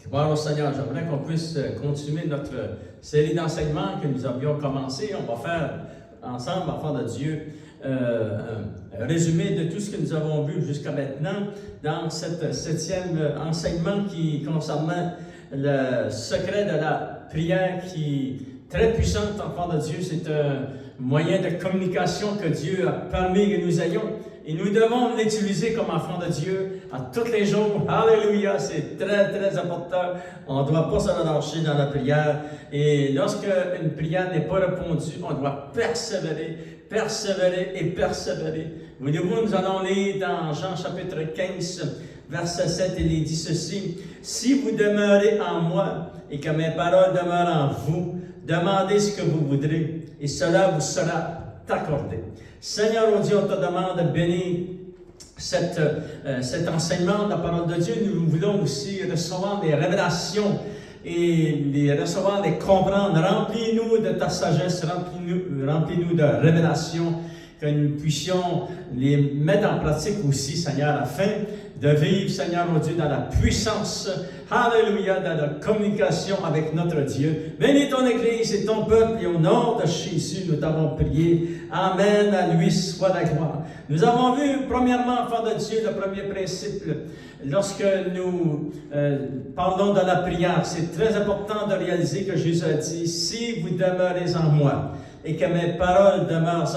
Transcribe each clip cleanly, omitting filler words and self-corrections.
Gloire au Seigneur, j'aimerais qu'on puisse continuer notre série d'enseignements que nous avions commencé. On va faire ensemble, enfants de Dieu, un résumé de tout ce que nous avons vu jusqu'à maintenant dans cette septième enseignement qui concernait le secret de la prière qui est très puissante, enfants de Dieu. C'est un moyen de communication que Dieu a permis que nous ayons. Et nous devons l'utiliser comme enfants de Dieu à tous les jours. Alléluia, c'est très, très important. On ne doit pas se relâcher dans la prière. Et lorsque une prière n'est pas répondue, on doit persévérer, persévérer et persévérer. Voyez-vous, nous allons lire dans Jean chapitre 15, verset 7, il est dit ceci. « Si vous demeurez en moi et que mes paroles demeurent en vous, demandez ce que vous voudrez et cela vous sera accordé. » Seigneur, oh Dieu, on te demande de bénir cet enseignement de la parole de Dieu. Nous voulons aussi recevoir des révélations et les recevoir, les comprendre. Remplis-nous de ta sagesse, remplis-nous de révélations, que nous puissions les mettre en pratique aussi, Seigneur, afin de vivre, Seigneur, oh Dieu, dans la puissance, alléluia, dans la communication avec notre Dieu. Bénis ton Église et ton peuple, et au nom de Jésus, nous t'avons prié. Amen, à lui soit la gloire. Nous avons vu, premièrement, enfants de Dieu, le premier principe, lorsque nous parlons de la prière, c'est très important de réaliser que Jésus a dit, « Si vous demeurez en moi, et que mes paroles demeurent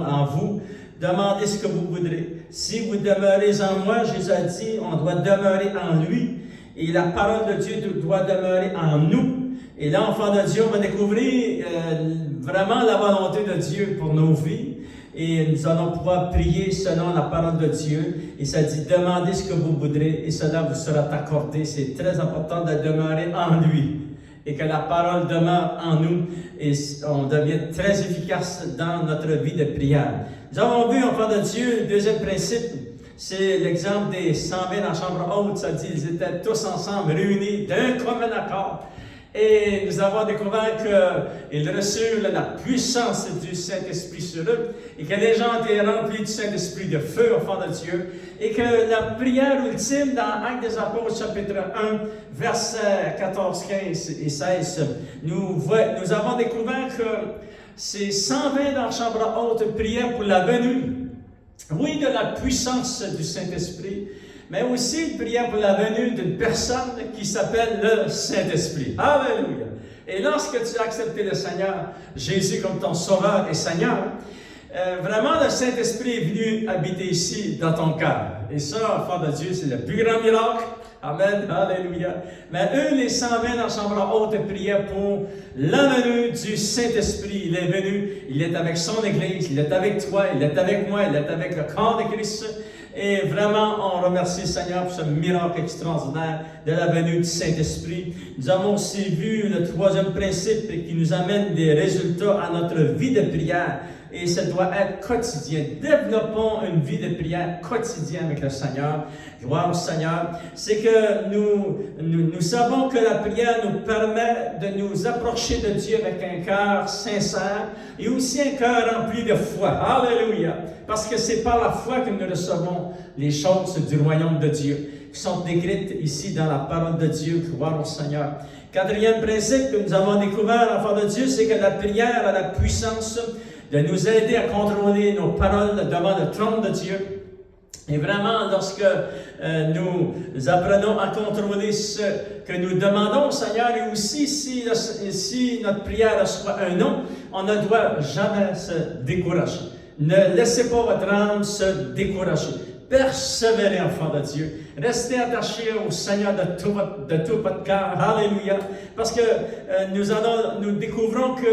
en vous, demandez ce que vous voudrez. Si vous demeurez en moi, Jésus a dit, on doit demeurer en lui, et la parole de Dieu doit demeurer en nous. Et là, enfants de Dieu, on va découvrir vraiment la volonté de Dieu pour nos vies, et nous allons pouvoir prier selon la parole de Dieu. Et ça dit, demandez ce que vous voudrez, et cela vous sera accordé. C'est très important de demeurer en lui, et que la parole demeure en nous, et on devient très efficace dans notre vie de prière. Nous avons vu, enfants de Dieu, le deuxième principe, c'est l'exemple des 120 dans la chambre haute. Ça dit, ils étaient tous ensemble, réunis d'un commun accord. Et nous avons découvert qu'ils reçurent la puissance du Saint-Esprit sur eux, et que les gens étaient remplis du Saint-Esprit de feu, enfants de Dieu, et que la prière ultime dans Actes des Apôtres, chapitre 1, versets 14, 15 et 16, nous avons découvert que ces 120 dans la chambre haute priaient pour la venue, oui, de la puissance du Saint-Esprit, mais aussi il priait pour la venue d'une personne qui s'appelle le Saint-Esprit. Alléluia! Et lorsque tu as accepté le Seigneur, Jésus comme ton Sauveur et Seigneur, vraiment le Saint-Esprit est venu habiter ici dans ton cœur. Et ça, enfant de Dieu, c'est le plus grand miracle. Amen, alléluia. Mais eux, les 120 dans la chambre haute, priaient pour la venue du Saint-Esprit. Il est venu, il est avec son Église, il est avec toi, il est avec moi, il est avec le corps de Christ. Et vraiment, on remercie le Seigneur pour ce miracle extraordinaire de la venue du Saint-Esprit. Nous avons aussi vu le troisième principe qui nous amène des résultats à notre vie de prière. Et ça doit être quotidien. Développons une vie de prière quotidienne avec le Seigneur. Gloire au Seigneur. C'est que nous savons que la prière nous permet de nous approcher de Dieu avec un cœur sincère et aussi un cœur rempli de foi. Alléluia! Parce que c'est par la foi que nous recevons les choses du royaume de Dieu qui sont décrites ici dans la parole de Dieu. Gloire au Seigneur. Quatrième principe que nous avons découvert, enfants de Dieu, c'est que la prière a la puissance de nous aider à contrôler nos paroles devant le trône de Dieu. Et vraiment, lorsque nous apprenons à contrôler ce que nous demandons au Seigneur, et aussi si notre prière reçoit un non, on ne doit jamais se décourager. Ne laissez pas votre âme se décourager. Persévérez, enfants de Dieu. Restez attachés au Seigneur de tout votre cœur. Alléluia. Parce que nous découvrons que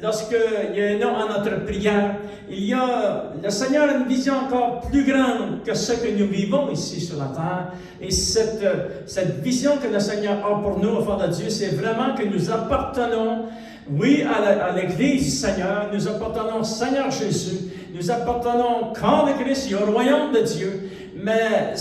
lorsqu'il y a un non à notre prière, le Seigneur a une vision encore plus grande que ce que nous vivons ici sur la terre. Et cette vision que le Seigneur a pour nous, enfants de Dieu, c'est vraiment que nous appartenons, oui, à l'Église du Seigneur, nous appartenons au Seigneur Jésus, nous appartenons au corps de Christ et au royaume de Dieu. Mais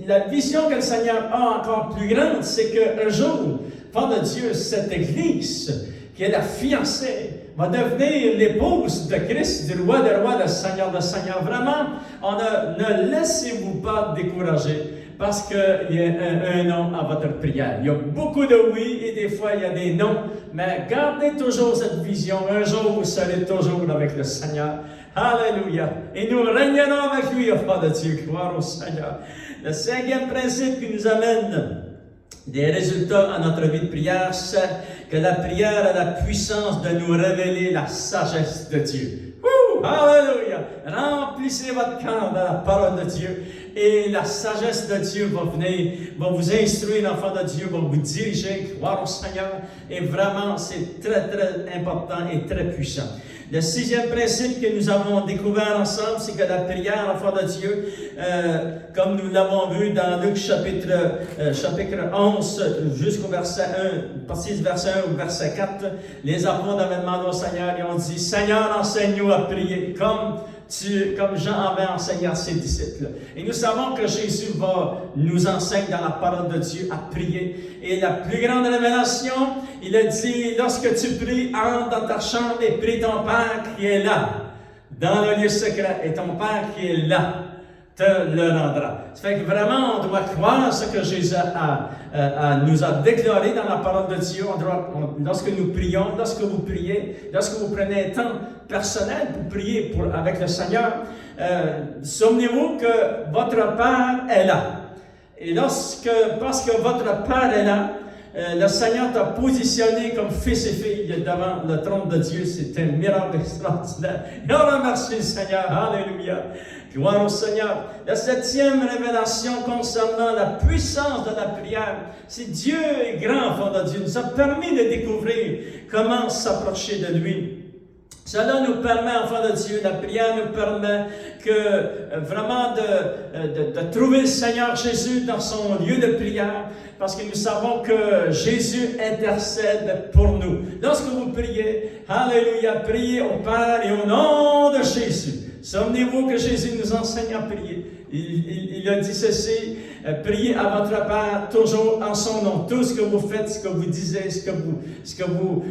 la vision que le Seigneur a encore plus grande, c'est qu'un jour, enfants de Dieu, cette Église, qui est la fiancée, va devenir l'épouse de Christ, du roi des rois, du Seigneur de Seigneur. Vraiment, ne laissez-vous pas décourager. parce qu'il y a un non à votre prière. Il y a beaucoup de oui et des fois il y a des non, mais gardez toujours cette vision. Un jour, vous serez toujours avec le Seigneur. Alléluia. Et nous régnerons avec lui, enfants de Dieu. Gloire au Seigneur. Le 5e principe qui nous amène des résultats à notre vie de prière, c'est que la prière a la puissance de nous révéler la sagesse de Dieu. Alléluia! Remplissez votre cœur de la parole de Dieu et la sagesse de Dieu va venir, va vous instruire, l'enfant de Dieu, va vous diriger, gloire au Seigneur. Et vraiment, c'est très, très important et très puissant. Le 6e principe que nous avons découvert ensemble, c'est que la prière, enfant de Dieu, comme nous l'avons vu dans Luc chapitre 11 jusqu'au verset 1, partie du verset 1 au verset 4, les apôtres avaient demandé au Seigneur, ils ont dit, Seigneur, enseigne-nous à prier comme Jean avait enseigné à ses disciples. Et nous savons que Jésus va nous enseigner dans la parole de Dieu à prier. Et la plus grande révélation, il a dit, lorsque tu pries, entre dans ta chambre et prie ton Père qui est là, dans le lieu secret, et ton Père qui est là te le rendra. Ça fait que vraiment, on doit croire ce que Jésus nous a déclaré dans la parole de Dieu. Lorsque nous prions, lorsque vous priez, lorsque vous prenez un temps personnel pour prier avec le Seigneur, souvenez-vous que votre Père est là. Et parce que votre Père est là, le Seigneur t'a positionné comme fils et fille devant le trône de Dieu. C'est un miracle extraordinaire. Et on remercie le Seigneur. Alléluia. Gloire au Seigneur. La 7e révélation concernant la puissance de la prière, c'est Dieu est grand, enfant de Dieu. Nous a permis de découvrir comment s'approcher de lui. Cela nous permet, enfants de Dieu, la prière nous permet vraiment de trouver le Seigneur Jésus dans son lieu de prière, parce que nous savons que Jésus intercède pour nous. Lorsque vous priez, alléluia, priez au Père et au nom de Jésus. Souvenez-vous que Jésus nous enseigne à prier. Il a dit ceci, priez à votre Père toujours en son nom. Tout ce que vous faites, ce que vous disiez, ce que vous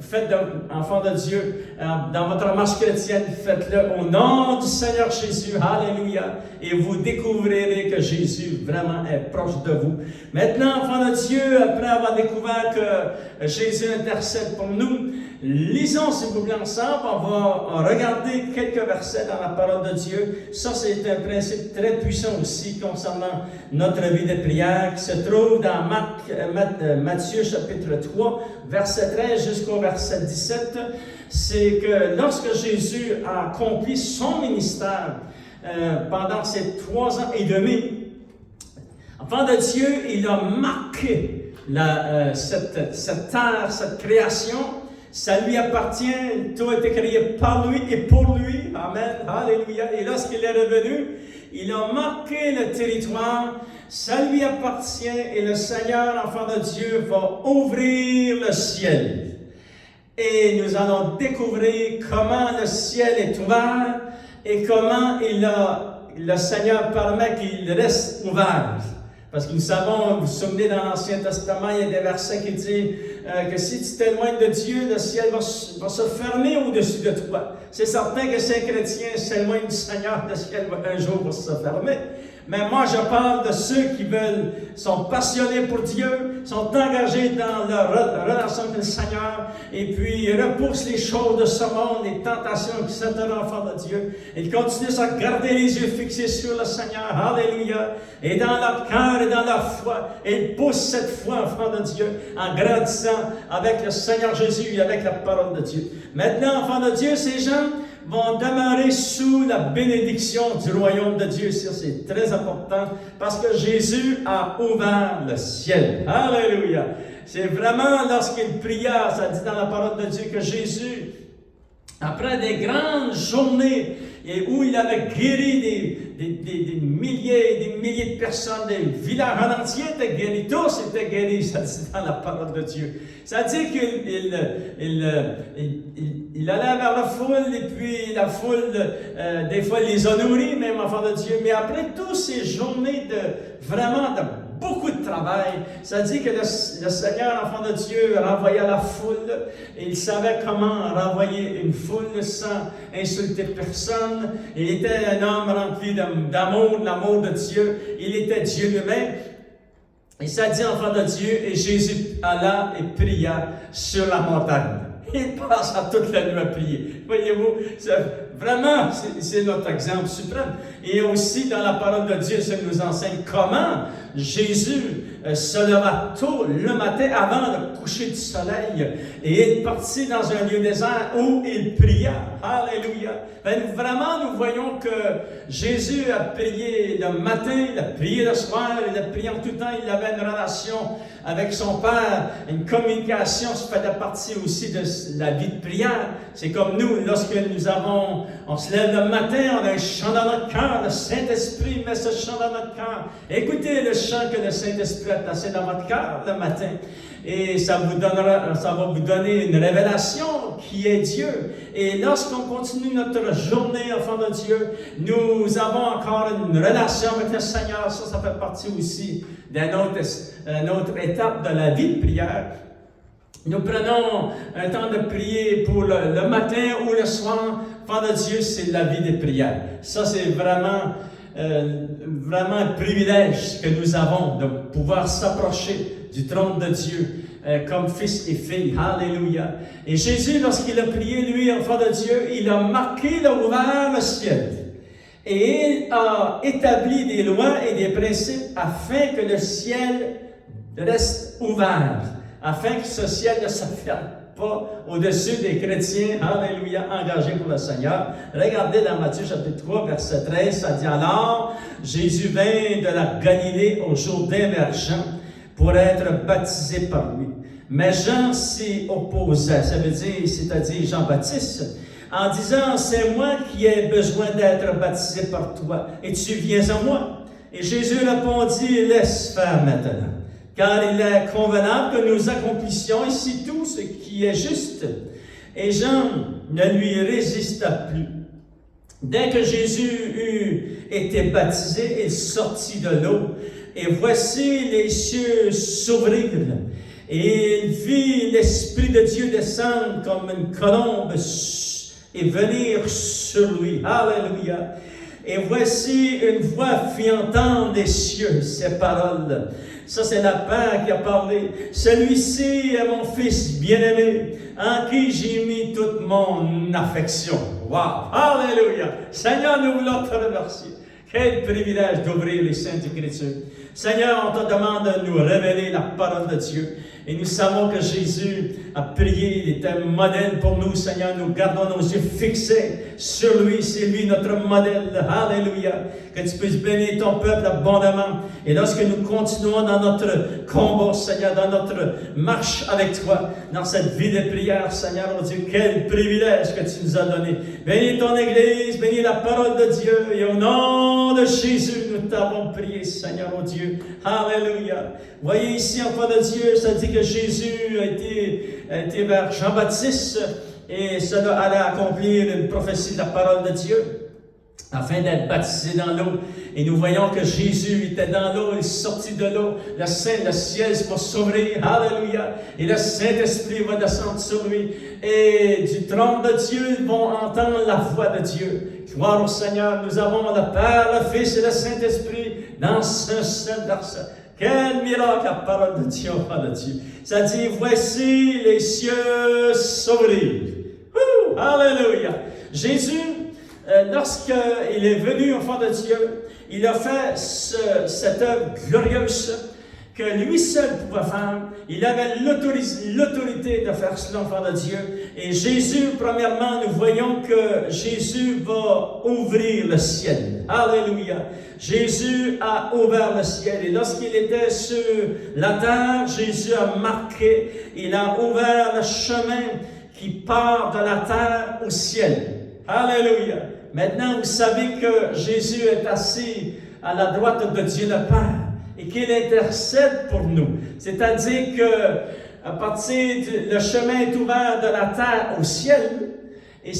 faites, enfant de Dieu, dans votre marche chrétienne, faites-le au nom du Seigneur Jésus. Alléluia. Et vous découvrirez que Jésus vraiment est proche de vous. Maintenant, enfant de Dieu, après avoir découvert que Jésus intercède pour nous, lisons, s'il vous plaît, ensemble. On va regarder quelques versets dans la parole de Dieu. Ça, c'est un principe très puissant aussi concernant notre vie de prière qui se trouve dans Matthieu chapitre 3, verset 13 jusqu'au verset 17. C'est que lorsque Jésus a accompli son ministère pendant ces 3 ans et demi, enfant de Dieu, il a marqué cette terre, cette création. Ça lui appartient, tout a été créé par lui et pour lui. Amen. Alléluia. Et lorsqu'il est revenu, il a marqué le territoire. Ça lui appartient et le Seigneur, enfant de Dieu, va ouvrir le ciel. Et nous allons découvrir comment le ciel est ouvert et comment le Seigneur permet qu'il reste ouvert. Parce que nous savons, vous vous souvenez, dans l'Ancien Testament, il y a des versets qui disent que si tu t'éloignes de Dieu, le ciel va se fermer au-dessus de toi. C'est certain que si un chrétien s'éloigne du Seigneur, le ciel un jour va se fermer. Mais moi, je parle de ceux qui sont passionnés pour Dieu, sont engagés dans leur relation avec le Seigneur, et puis ils repoussent les choses de ce monde, les tentations qui sont un enfant de Dieu. Ils continuent à garder les yeux fixés sur le Seigneur. Alléluia. Et dans leur cœur et dans leur foi, ils poussent cette foi, enfant de Dieu, en grandissant avec le Seigneur Jésus et avec la parole de Dieu. Maintenant, enfant de Dieu, ces gens vont demeurer sous la bénédiction du royaume de Dieu. Ça, c'est très important parce que Jésus a ouvert le ciel. Alléluia! C'est vraiment lorsqu'il pria, ça dit dans la parole de Dieu, que Jésus, après des grandes journées et où il avait guéri des milliers et des milliers de personnes, des villages en entier étaient guéris, tous étaient guéris, ça dit dans la parole de Dieu. Ça dit qu'il allait vers la foule, et puis la foule, des fois, les a nourris, même enfants de Dieu. Mais après toutes ces journées de beaucoup de travail. Ça dit que le Seigneur, enfant de Dieu, renvoya la foule. Et il savait comment renvoyer une foule sans insulter personne. Il était un homme rempli d'amour, de l'amour de Dieu. Il était Dieu lui-même. Et ça dit, enfant de Dieu, et Jésus alla et pria sur la montagne. Il passe à toute la nuit à prier. Voyez-vous, vraiment, c'est notre exemple suprême. Et aussi, dans la parole de Dieu, ça nous enseigne comment Jésus se leva tôt le matin avant le coucher du soleil et est parti dans un lieu désert où il pria. Alléluia. Vraiment, nous voyons que Jésus a prié le matin, il a prié le soir, il a prié en tout temps, il avait une relation avec son Père, une communication, ça fait partie aussi de la vie de prière. C'est comme nous, lorsque on se lève le matin, on a un chant dans notre cœur, le Saint-Esprit met ce chant dans notre cœur. Écoutez le chant que le Saint-Esprit a placé dans votre cœur le matin. Et ça va vous donner une révélation qui est Dieu. Et lorsqu'on continue notre journée, enfant de Dieu, nous avons encore une relation avec le Seigneur. Ça fait partie aussi d'une autre étape de la vie de prière. Nous prenons un temps de prier pour le matin ou le soir. Enfant de Dieu, c'est la vie des prières. Ça, c'est vraiment un privilège que nous avons de pouvoir s'approcher du trône de Dieu comme fils et fille. Alléluia. Et Jésus, lorsqu'il a prié, lui, enfant de Dieu, il a marqué, il a ouvert le ciel. Et il a établi des lois et des principes afin que le ciel reste ouvert, afin que ce ciel ne se ferme pas au-dessus des chrétiens, alléluia, engagés pour le Seigneur. Regardez dans Matthieu chapitre 3, verset 13, ça dit alors, Jésus vint de la Galilée au Jourdain vers Jean pour être baptisé par lui. Mais Jean s'y opposait, ça veut dire, c'est-à-dire Jean-Baptiste, en disant, c'est moi qui ai besoin d'être baptisé par toi, et tu viens à moi. Et Jésus répondit, laisse faire maintenant, car il est convenable que nous accomplissions ici tout ce qui est juste. Et Jean ne lui résista plus. Dès que Jésus eut été baptisé, il sortit de l'eau, et voici les cieux s'ouvrirent, et il vit l'Esprit de Dieu descendre comme une colombe et venir sur lui. Alléluia. Et voici une voix fit entendre des cieux ces paroles. Ça, c'est la Père qui a parlé. Celui-ci est mon Fils bien-aimé, en qui j'ai mis toute mon affection. Wow! Alléluia! Seigneur, nous voulons te remercier. Quel privilège d'ouvrir les Saintes Écritures. Seigneur, on te demande de nous révéler la parole de Dieu. Et nous savons que Jésus a prié, il était un modèle pour nous, Seigneur. Nous gardons nos yeux fixés sur lui. C'est lui notre modèle. Alléluia. Que tu puisses bénir ton peuple abondamment. Et lorsque nous continuons dans notre combat, Seigneur, dans notre marche avec toi, dans cette vie de prière, Seigneur, oh Dieu, quel privilège que tu nous as donné. Bénis ton Église, bénis la parole de Dieu. Et au nom de Jésus, nous t'avons prié, Seigneur, oh Dieu. Alléluia. Voyez ici, enfant de Dieu, ça dit que Jésus a été vers Jean-Baptiste et cela allait accomplir une prophétie de la parole de Dieu afin d'être baptisé dans l'eau. Et nous voyons que Jésus était dans l'eau, il sortit de l'eau, le ciel va s'ouvrir, alléluia, et le Saint-Esprit va descendre sur lui, et du trône de Dieu, ils vont entendre la voix de Dieu. Gloire au Seigneur, nous avons le Père, le Fils et le Saint-Esprit dans un seul verset. Quel miracle la parole de Dieu, enfant de Dieu. Ça dit, voici les cieux s'ouvrirent. Alléluia. Jésus, lorsqu'il est venu, enfant de Dieu, il a fait cette œuvre glorieuse que lui seul pouvait faire. Il avait l'autorité de faire cela, enfant de Dieu. Et Jésus, premièrement, nous voyons que Jésus va ouvrir le ciel. Alléluia. Jésus a ouvert le ciel. Et lorsqu'il était sur la terre, Jésus a marqué, il a ouvert le chemin qui part de la terre au ciel. Alléluia. Maintenant, vous savez que Jésus est assis à la droite de Dieu le Père et qu'il intercède pour nous. C'est-à-dire que à partir le chemin est ouvert de la terre au ciel, et,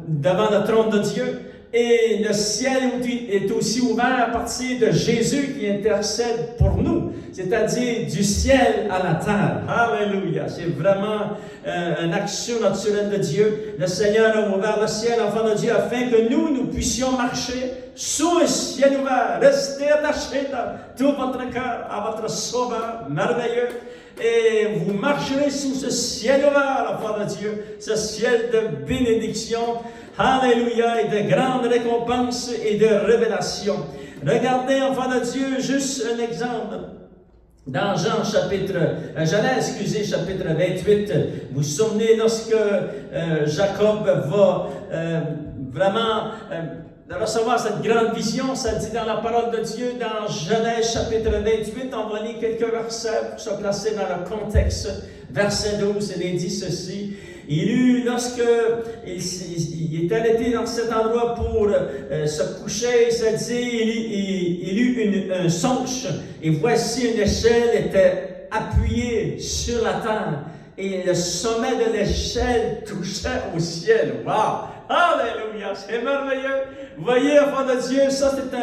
devant le trône de Dieu, Et le ciel est aussi ouvert à partir de Jésus qui intercède pour nous, c'est-à-dire du ciel à la terre. Alléluia! C'est vraiment une action naturelle de Dieu. Le Seigneur a ouvert le ciel, enfant de Dieu, afin que nous puissions marcher sous le ciel ouvert. Restez attachés dans tout votre cœur à votre Sauveur merveilleux. Et vous marcherez sous ce ciel ouvert, enfant de Dieu, ce ciel de bénédiction. Alléluia, et de grandes récompenses et de révélations. Regardez, enfants de Dieu, juste un exemple. Dans Genèse chapitre 28, vous vous souvenez lorsque Jacob va vraiment recevoir cette grande vision, ça dit dans la parole de Dieu, dans Genèse chapitre 28, on va lire quelques versets pour se placer dans le contexte. Verset 12, il est dit ceci. Lorsque il est arrêté dans cet endroit pour se coucher, ça dit, il eut un songe, et voici une échelle était appuyée sur la terre, et le sommet de l'échelle touchait au ciel. Wow! Alléluia! C'est merveilleux! Vous voyez, enfant de Dieu, ça c'est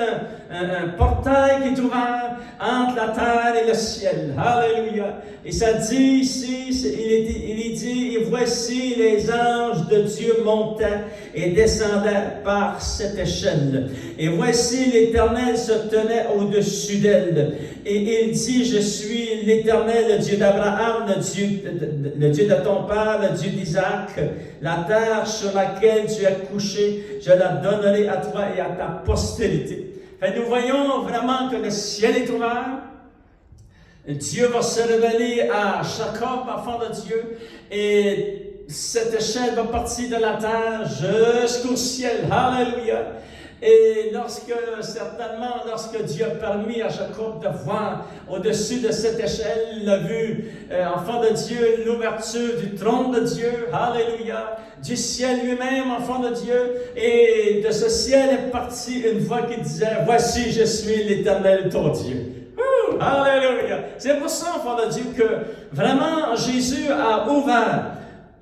un portail qui est ouvert entre la terre et le ciel. Alléluia! Et ça dit ici, il est dit, et voici les anges de Dieu montaient et descendaient par cette échelle. Et voici l'Éternel se tenait au-dessus d'elle. Et il dit, je suis l'Éternel, le Dieu d'Abraham, le Dieu de ton père, le Dieu d'Isaac. La terre sur laquelle tu es couché, je la donnerai à toi et à ta postérité. Et nous voyons vraiment que le ciel est ouvert. Dieu va se révéler à Jacob, enfant de Dieu, et cette échelle va partir de la terre jusqu'au ciel. Alléluia! Et lorsque Dieu a permis à Jacob de voir au-dessus de cette échelle, il a vu, enfant de Dieu, l'ouverture du trône de Dieu, alléluia, du ciel lui-même, enfant de Dieu, et de ce ciel est partie une voix qui disait, voici, je suis l'Éternel ton Dieu. Alléluia! C'est pour ça, enfant de Dieu, que vraiment Jésus a ouvert.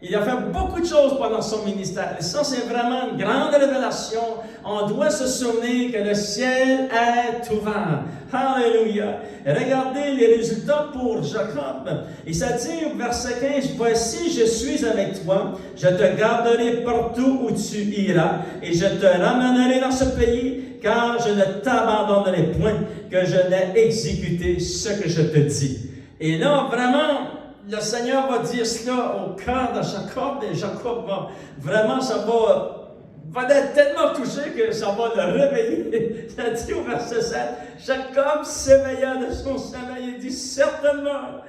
Il a fait beaucoup de choses pendant son ministère. Et ça, c'est vraiment une grande révélation. On doit se souvenir que le ciel est ouvert. Alléluia. Et regardez les résultats pour Jacob. Et ça dit au verset 15, « Voici, je suis avec toi. Je te garderai partout où tu iras. Et je te ramènerai dans ce pays, car je ne t'abandonnerai point, que je n'ai exécuté ce que je te dis. » Et là, vraiment, le Seigneur va dire cela au cœur de Jacob, et Jacob va être tellement touché que ça va le réveiller. Ça dit au verset 7, Jacob s'éveilla de son sommeil et dit, certainement,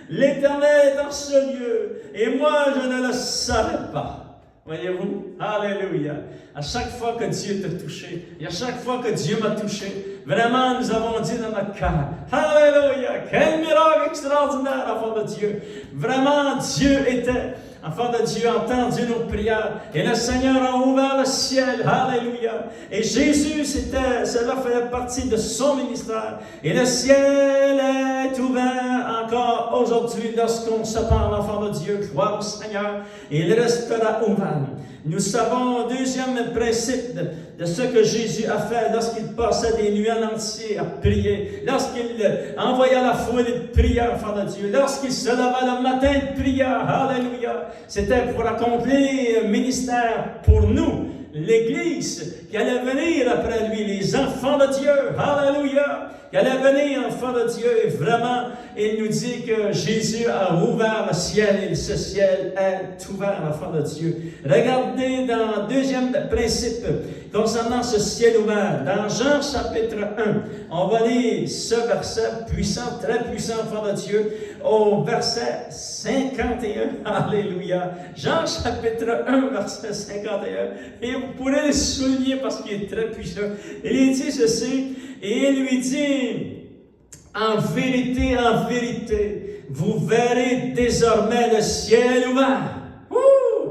l'Éternel est en ce lieu, et moi je ne le savais pas. Voyez-vous? Alléluia! À chaque fois que Dieu t'a touché, et à chaque fois que Dieu m'a touché, vraiment nous avons dit dans notre cœur, Alléluia! Quel miracle extraordinaire, enfant de Dieu! Vraiment, Dieu était, enfant de Dieu, a entendu nos prières, et le Seigneur a ouvert le ciel, Alléluia! Et Jésus, cela faisait partie de son ministère, et le ciel est ouvert encore aujourd'hui lorsqu'on se parle, enfant de Dieu, gloire au Seigneur, et il restera ouvert. Nous savons, deuxième principe de ce que Jésus a fait lorsqu'il passait des nuits en entier à prier, lorsqu'il envoya la foule de prière, enfant de Dieu, lorsqu'il se leva le matin de prière, alléluia, c'était pour accomplir un ministère pour nous, l'Église qui allait venir après lui, les enfants de Dieu, alléluia, qui allait venir, enfants de Dieu, et vraiment, il nous dit que Jésus a ouvert le ciel, et ce ciel est ouvert, enfants de Dieu. Regardez dans le deuxième principe, concernant ce ciel ouvert, dans Jean chapitre 1, on va lire ce verset puissant, très puissant, enfants de Dieu, au verset 51, alléluia. Jean chapitre 1, verset 51, et vous pourrez le souligner parce qu'il est très puissant. Il dit ceci, et il lui dit, en vérité, vous verrez désormais le ciel ouvert.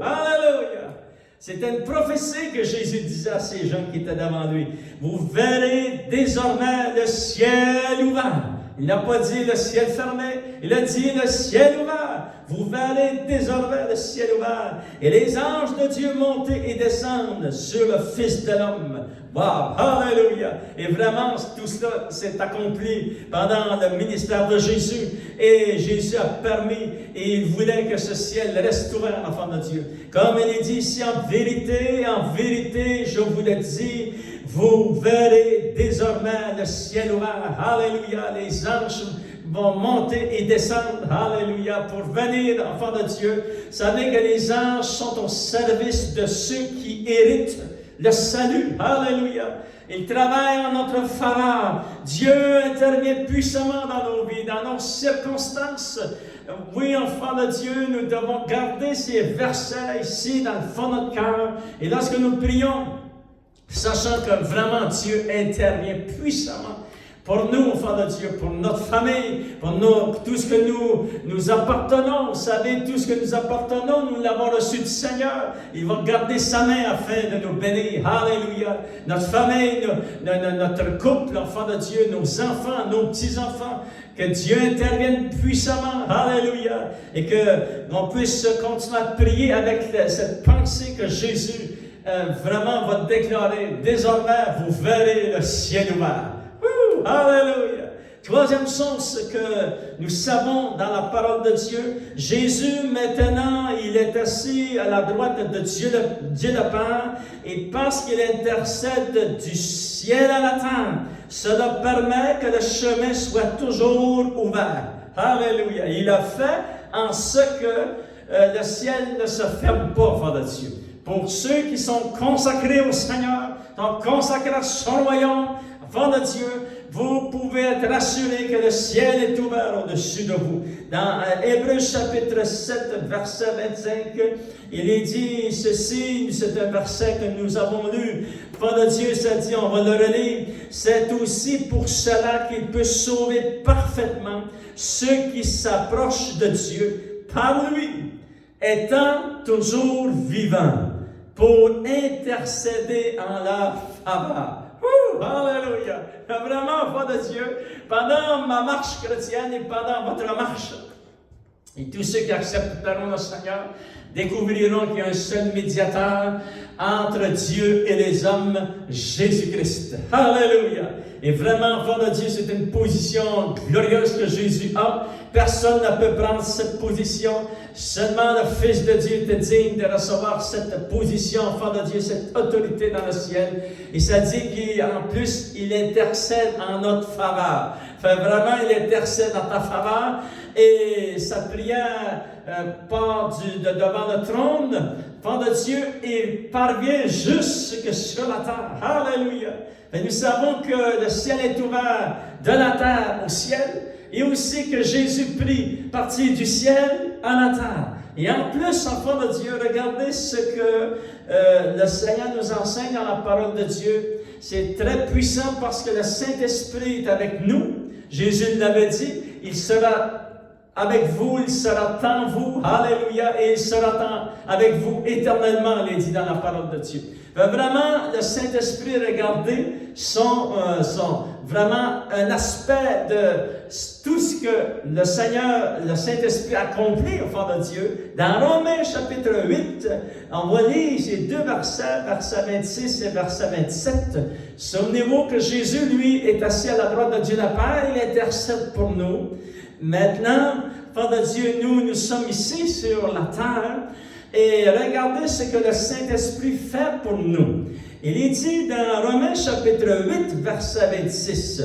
Alléluia! C'était une prophétie que Jésus disait à ces gens qui étaient devant lui. Vous verrez désormais le ciel ouvert. Il n'a pas dit le ciel fermé, il a dit le ciel ouvert. Vous verrez désormais le ciel ouvert et les anges de Dieu monter et descendre sur le Fils de l'homme. Wow, alléluia! Et vraiment, tout cela s'est accompli pendant le ministère de Jésus. Et Jésus a permis et il voulait que ce ciel reste ouvert, enfant de Dieu. Comme il est dit ici, en vérité, je vous le dis, vous verrez désormais le ciel ouvert. Alléluia! Les anges vont monter et descendre, alléluia, pour venir, enfants de Dieu. Vous savez que les anges sont au service de ceux qui héritent le salut, alléluia. Ils travaillent en notre faveur. Dieu intervient puissamment dans nos vies, dans nos circonstances. Oui, enfants de Dieu, nous devons garder ces versets ici dans le fond de notre cœur. Et lorsque nous prions, sachant que vraiment Dieu intervient puissamment pour nous, enfants de Dieu, pour notre famille, pour tout ce que nous appartenons. Vous savez, tout ce que nous appartenons, nous l'avons reçu du Seigneur. Il va garder sa main afin de nous bénir. Alléluia. Notre famille, notre couple, enfants de Dieu, nos enfants, nos petits-enfants, que Dieu intervienne puissamment. Alléluia. Et qu'on puisse continuer à prier avec cette pensée que Jésus vraiment va déclarer. Désormais, vous verrez le ciel ouvert. Alléluia. Troisième chose que nous savons dans la parole de Dieu, Jésus maintenant, il est assis à la droite de Dieu le Père, et parce qu'il intercède du ciel à la terre, cela permet que le chemin soit toujours ouvert. Alléluia. Il a fait en ce que le ciel ne se ferme pas, enfants de Dieu. Pour ceux qui sont consacrés au Seigneur, sont consacrés à son royaume, enfants de Dieu, vous pouvez être assurés que le ciel est ouvert au-dessus de vous. Dans Hébreux chapitre 7, verset 25, il est dit ceci, c'est un verset que nous avons lu. Enfants de Dieu, ça dit, on va le relire. C'est aussi pour cela qu'il peut sauver parfaitement ceux qui s'approchent de Dieu par lui, étant toujours vivant, pour intercéder en leur faveur. Alléluia! Vraiment, enfants de Dieu, pendant ma marche chrétienne et pendant votre marche, et tous ceux qui accepteront le Seigneur découvriront qu'il y a un seul médiateur entre Dieu et les hommes, Jésus-Christ. Alléluia! Et vraiment, enfants de Dieu, c'est une position glorieuse que Jésus a. Personne ne peut prendre cette position. Seulement le Fils de Dieu est digne de recevoir cette position, enfant de Dieu, cette autorité dans le ciel. Et ça dit qu'en plus, il intercède en notre faveur. Enfin, vraiment, il intercède en ta faveur. Et sa prière part devant le trône, enfant de Dieu, et parvient jusque sur la terre. Alléluia! Et nous savons que le ciel est ouvert de la terre au ciel. Et aussi que Jésus prie partir du ciel à la terre. Et en plus, enfants de Dieu, regardez ce que le Seigneur nous enseigne dans la parole de Dieu. C'est très puissant parce que le Saint-Esprit est avec nous. Jésus l'avait dit, il sera avec vous, il sera en vous, alléluia, et il sera avec vous éternellement, il est dit dans la parole de Dieu. Vraiment, le Saint-Esprit, regardez, sont vraiment un aspect de tout ce que le Seigneur, le Saint-Esprit accomplit au fond de Dieu. Dans Romains chapitre 8, on va lire ces deux versets, verset 26 et verset 27. Souvenez-vous que Jésus, lui, est assis à la droite de Dieu le Père, il intercède pour nous. Maintenant, enfants de Dieu, nous sommes ici sur la terre. Et regardez ce que le Saint-Esprit fait pour nous. Il est dit dans Romains chapitre 8, verset 26.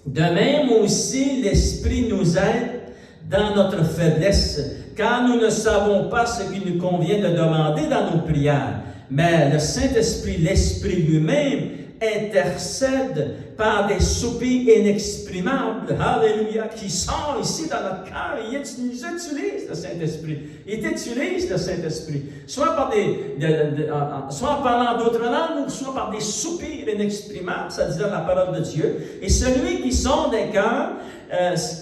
De même aussi, l'Esprit nous aide dans notre faiblesse, car nous ne savons pas ce qu'il nous convient de demander dans nos prières. Mais le Saint-Esprit, l'Esprit lui-même, intercède par des soupirs inexprimables, alléluia, qui sont ici dans notre cœur. Il utilise le Saint-Esprit. Il utilise le Saint-Esprit, soit soit en parlant d'autres langues, ou soit par des soupirs inexprimables, ça dit dans la parole de Dieu. Et celui qui sonde des cœurs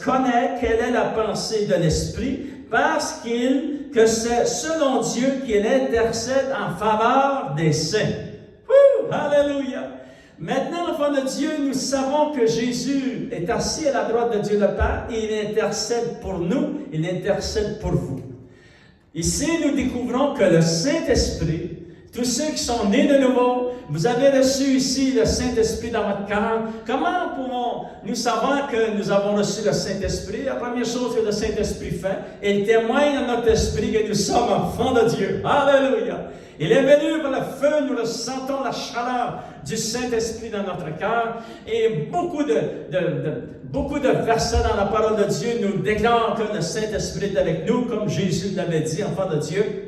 connaît quelle est la pensée de l'Esprit, parce que c'est selon Dieu qu'il intercède en faveur des saints. Alléluia! Maintenant, enfants de Dieu, nous savons que Jésus est assis à la droite de Dieu le Père et il intercède pour nous, il intercède pour vous. Ici, nous découvrons que le Saint-Esprit, tous ceux qui sont nés de nouveau, vous avez reçu ici le Saint-Esprit dans votre cœur. Comment pouvons-nous savoir que nous avons reçu le Saint-Esprit? La première chose que le Saint-Esprit fait, il témoigne dans notre esprit que nous sommes enfants de Dieu. Alléluia! Il est venu par le feu, nous ressentons la chaleur du Saint-Esprit dans notre cœur. Et beaucoup de versets dans la parole de Dieu nous déclarent que le Saint-Esprit est avec nous, comme Jésus l'avait dit, enfants de Dieu.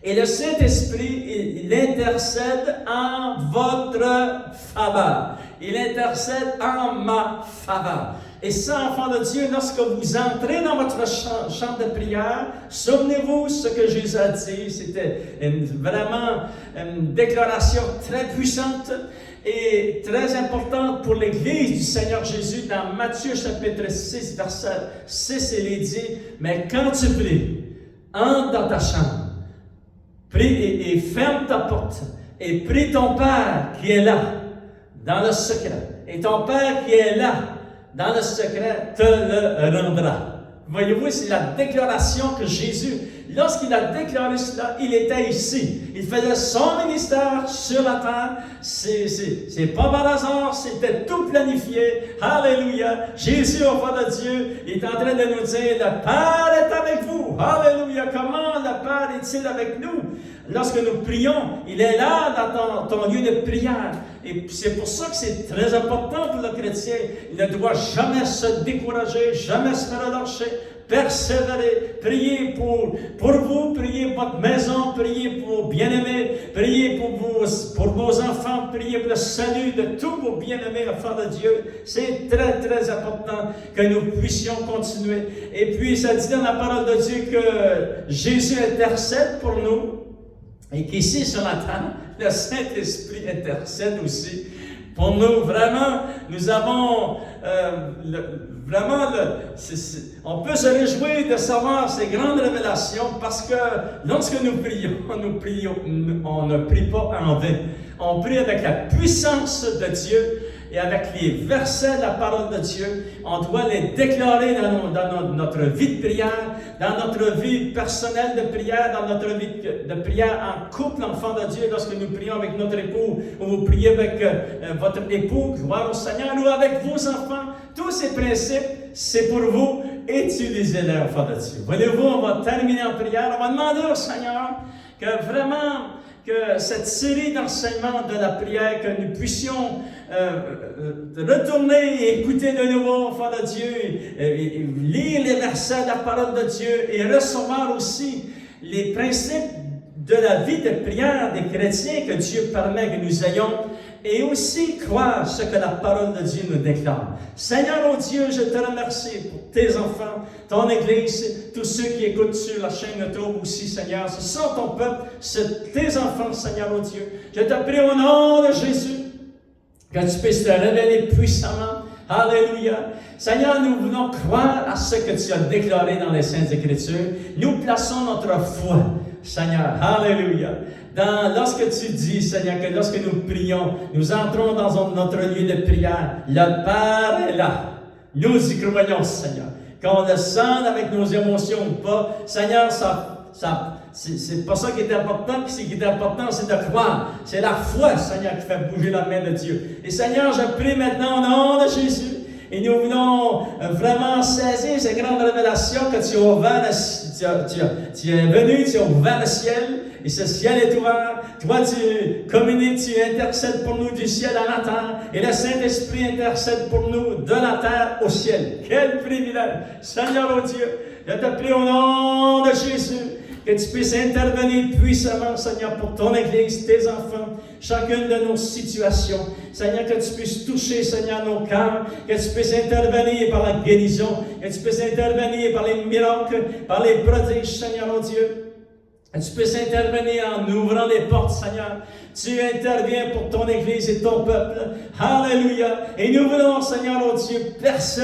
Et le Saint-Esprit, il intercède en votre faveur. Il intercède en ma faveur. Et ça, enfants de Dieu, lorsque vous entrez dans votre chambre de prière, souvenez-vous ce que Jésus a dit. C'était vraiment une déclaration très puissante et très importante pour l'Église du Seigneur Jésus. Dans Matthieu chapitre 6, verset 6, il est dit, « Mais quand tu pries, entre dans ta chambre, prie et ferme ta porte, et prie ton Père qui est là, dans le secret. Et ton Père qui est là, dans le secret, te le rendra. » Voyez-vous, c'est la déclaration que Jésus, lorsqu'il a déclaré cela, il était ici. Il faisait son ministère sur la terre. C'est pas par hasard, c'était tout planifié. Alléluia. Jésus, enfant de Dieu, est en train de nous dire, le Père est avec vous. Alléluia. Comment le Père est-il avec nous? Lorsque nous prions, il est là dans ton lieu de prière. Et c'est pour ça que c'est très important pour le chrétien. Il ne doit jamais se décourager, jamais se relâcher, persévérer, prier pour vous, prier pour votre maison, prier pour vos bien-aimés, prier pour vos enfants, prier pour le salut de tous vos bien-aimés, enfants de Dieu. C'est très, très important que nous puissions continuer. Et puis, ça dit dans la parole de Dieu que Jésus intercède pour nous. Et qu'ici, sur la terre, le Saint-Esprit intercède aussi pour nous. Vraiment, nous avons on peut se réjouir de savoir ces grandes révélations parce que lorsque nous prions, on ne prie pas en vain. On prie avec la puissance de Dieu et avec les versets de la parole de Dieu. On doit les déclarer dans notre vie de prière, dans notre vie personnelle de prière, dans notre vie de prière en couple, enfant de Dieu, lorsque nous prions avec notre époux, ou vous priez avec votre époux, gloire au Seigneur, ou avec vos enfants. Tous ces principes, c'est pour vous. Utilisez-les, enfant de Dieu. Voyez-vous, on va terminer en prière. On va demander au Seigneur que vraiment, que cette série d'enseignements de la prière, que nous puissions retourner et écouter de nouveau, enfants de Dieu, et lire les versets de la parole de Dieu et recevoir aussi les principes de la vie de prière des chrétiens que Dieu permet que nous ayons et aussi croire ce que la parole de Dieu nous déclare. Seigneur, oh Dieu, je te remercie pour tes enfants, ton Église, tous ceux qui écoutent sur la chaîne YouTube aussi, Seigneur. Ce sont ton peuple, c'est tes enfants, Seigneur, oh Dieu. Je te prie au nom de Jésus que tu puisses te révéler puissamment. Alléluia. Seigneur, nous voulons croire à ce que tu as déclaré dans les Saintes Écritures. Nous plaçons notre foi, Seigneur. Alléluia. Lorsque tu dis, Seigneur, que lorsque nous prions, nous entrons dans notre lieu de prière, le Père est là. Nous y croyons, Seigneur. Qu'on le sente avec nos émotions ou pas, Seigneur, c'est pas ça qui est important. Ce qui est important, c'est de croire. C'est la foi, Seigneur, qui fait bouger la main de Dieu. Et Seigneur, je prie maintenant au nom de Jésus. Et nous voulons vraiment saisir ces grandes révélations que tu as ouvert, tu es venu, tu as ouvert le ciel, et ce ciel est ouvert. Toi, tu communiques, tu intercèdes pour nous du ciel à la terre, et le Saint-Esprit intercède pour nous de la terre au ciel. Quel privilège! Seigneur, oh Dieu, je te prie au nom de Jésus, que tu puisses intervenir puissamment, Seigneur, pour ton Église, tes enfants, chacune de nos situations. Seigneur, que tu puisses toucher, Seigneur, nos cœurs, que tu puisses intervenir par la guérison, que tu puisses intervenir par les miracles, par les prodiges, Seigneur, oh Dieu. Que tu puisses intervenir en ouvrant les portes, Seigneur. Tu interviens pour ton Église et ton peuple. Alléluia. Et nous voulons, Seigneur, oh Dieu, personne